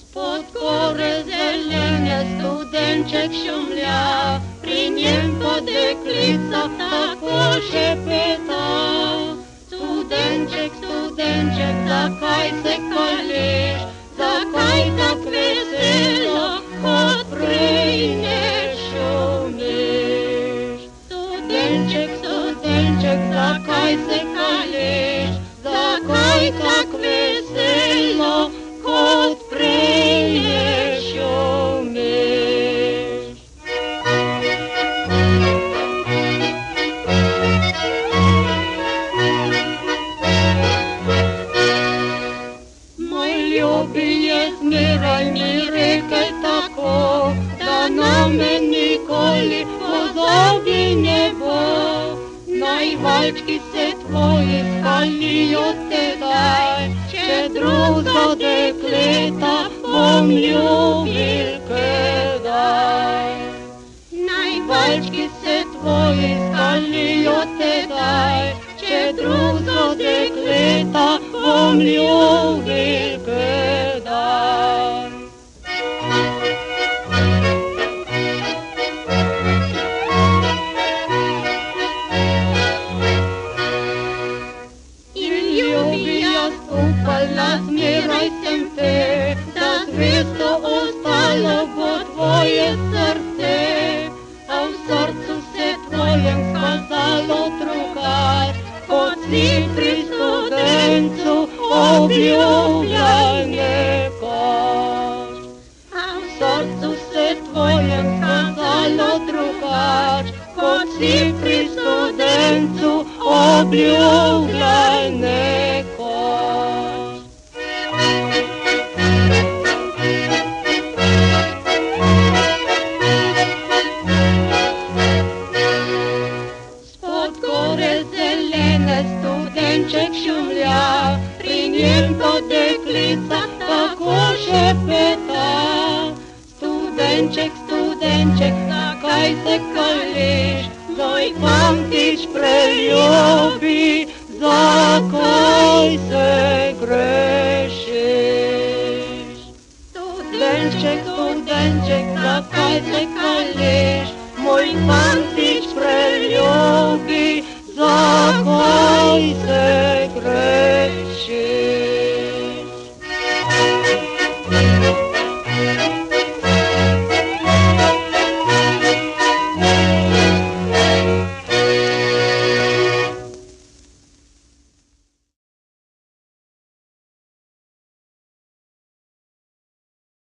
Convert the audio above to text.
Spod gore zelene studenček šumlja, pri njem pa deklica tako šepeta. Studenček, studenček, zakaj se kališ, zakaj tak veselo, kot prej ne šumiš? Studenček, studenček, zakaj se kališ, zakaj tak veselo, kot prej ne šumiš? Moj ljubi je zmeraj mi rekel tako, da na me nikoli pozabi ne bo. Naj valčki se tvoji skalijo tedaj, če drugo dekleta bom ljubil kedaj. Naj valčki se tvoji skalijo tedaj, če drugo dekleta bom ljubil kedaj. Upala zmeraj sem te, da zvesto ostalo bo tvoje srce, a v srcu se tvojem skazalo drugač, kot si pri studencu obljubljal nekoč. A v srcu se tvojem skazalo drugač, kot si pri studencu obljubljal nekoč. Studenček šumlja, pri njem pa deklica tako šepeta. Studenček, studenček, zakaj se kališ, moj fantič preljubi, zakaj se grešiš? Studenček, studenček, zakaj se kališ, moj fantič preljubi, zakaj se